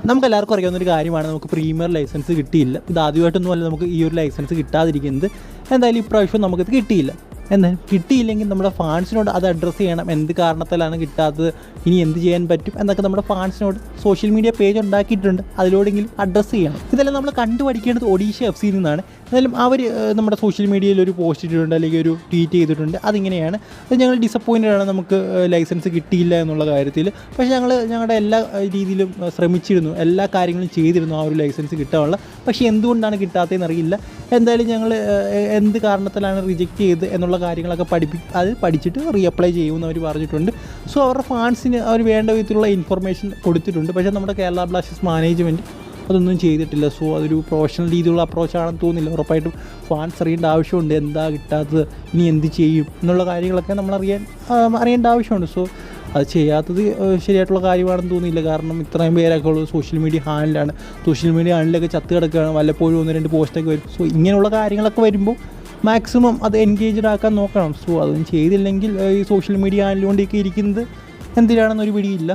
നമുക്കെല്ലാവർക്കും അറിയാവുന്നൊരു കാര്യമാണ്, നമുക്ക് പ്രീമിയർ ലൈസൻസ് കിട്ടിയില്ല. ഇത് ആദ്യമായിട്ടൊന്നുമല്ല നമുക്ക് ഈ ഒരു ലൈസൻസ് കിട്ടാതിരിക്കുന്നത്. എന്തായാലും ഇപ്രാവശ്യം നമുക്കത് കിട്ടിയില്ല. എന്തായാലും കിട്ടിയില്ലെങ്കിൽ നമ്മുടെ ഫാൻസിനോട് അത് അഡ്രസ്സ് ചെയ്യണം. എന്ത് കാരണത്താലാണ് കിട്ടാത്തത്, ഇനി എന്ത് ചെയ്യാൻ പറ്റും എന്നൊക്കെ നമ്മുടെ ഫാൻസിനോട് സോഷ്യൽ മീഡിയ പേജ് ഉണ്ടാക്കിയിട്ടുണ്ട്, അതിലൂടെങ്കിലും അഡ്രസ്സ് ചെയ്യണം. ഇതെല്ലാം നമ്മൾ കണ്ടുപഠിക്കേണ്ടത് ഒഡീഷ FC നിന്നാണ്. എന്തായാലും അവർ നമ്മുടെ സോഷ്യൽ മീഡിയയിൽ ഒരു പോസ്റ്റ് ഇട്ടിട്ടുണ്ട്, അല്ലെങ്കിൽ ഒരു ട്വീറ്റ് ചെയ്തിട്ടുണ്ട്. അതിങ്ങനെയാണ്: ഞങ്ങൾ ഡിസപ്പോയിൻറ്റഡ് ആണ്, നമുക്ക് ലൈസൻസ് കിട്ടിയില്ല എന്നുള്ള കാര്യത്തിൽ. പക്ഷേ ഞങ്ങളുടെ എല്ലാ രീതിയിലും ശ്രമിച്ചിരുന്നു, എല്ലാ കാര്യങ്ങളും ചെയ്തിരുന്നു ആ ഒരു ലൈസൻസ് കിട്ടാനുള്ള. പക്ഷേ എന്തുകൊണ്ടാണ് കിട്ടാത്തതെന്ന് അറിയില്ല. എന്തായാലും ഞങ്ങൾ എന്ത് കാരണത്തിലാണ് റിജക്റ്റ് ചെയ്തത് എന്നുള്ള കാര്യങ്ങളൊക്കെ പഠിച്ചിട്ട് റീഅപ്ലൈ ചെയ്യുമെന്ന് അവർ പറഞ്ഞിട്ടുണ്ട്. സോ അവരുടെ ഫാൻസിന് അവർ വേണ്ട വിധത്തിലുള്ള ഇൻഫർമേഷൻ കൊടുത്തിട്ടുണ്ട്. പക്ഷേ നമ്മുടെ കേരള ബ്ലാസ്റ്റേഴ്സ് മാനേജ്മെൻറ്റ് അതൊന്നും ചെയ്തിട്ടില്ല. സോ അതൊരു പ്രൊഫഷണൽ രീതിയിലുള്ള അപ്രോച്ചാണെന്ന് തോന്നുന്നില്ല. ഉറപ്പായിട്ടും ഫാൻസ് അറിയേണ്ട ആവശ്യമുണ്ട്, എന്താ കിട്ടാത്തത്, ഇനി എന്ത് ചെയ്യും എന്നുള്ള കാര്യങ്ങളൊക്കെ നമ്മൾ അറിയേണ്ട ആവശ്യമുണ്ട്. സോ അത് ചെയ്യാത്തത് ശരിയായിട്ടുള്ള കാര്യമാണെന്ന് തോന്നുന്നില്ല. കാരണം ഇത്രയും പേരൊക്കെ ഉള്ളത് സോഷ്യൽ മീഡിയ ഹാൻഡിലാണ്. സോഷ്യൽ മീഡിയ ഹാൻഡിലൊക്കെ ചത്ത് കിടക്കുകയാണ്, വല്ലപ്പോഴും 1-2 പോസ്റ്റൊക്കെ വരും. സോ ഇങ്ങനെയുള്ള കാര്യങ്ങളൊക്കെ വരുമ്പോൾ മാക്സിമം അത് എൻഗേജ്ഡ് ആക്കാൻ നോക്കണം. സോ അതൊന്നും ചെയ്തില്ലെങ്കിൽ ഈ സോഷ്യൽ മീഡിയ ഹാൻഡിലുകൊണ്ടൊക്കെ ഇരിക്കുന്നത് എന്തിനാണെന്നൊരു പിടിയില്ല.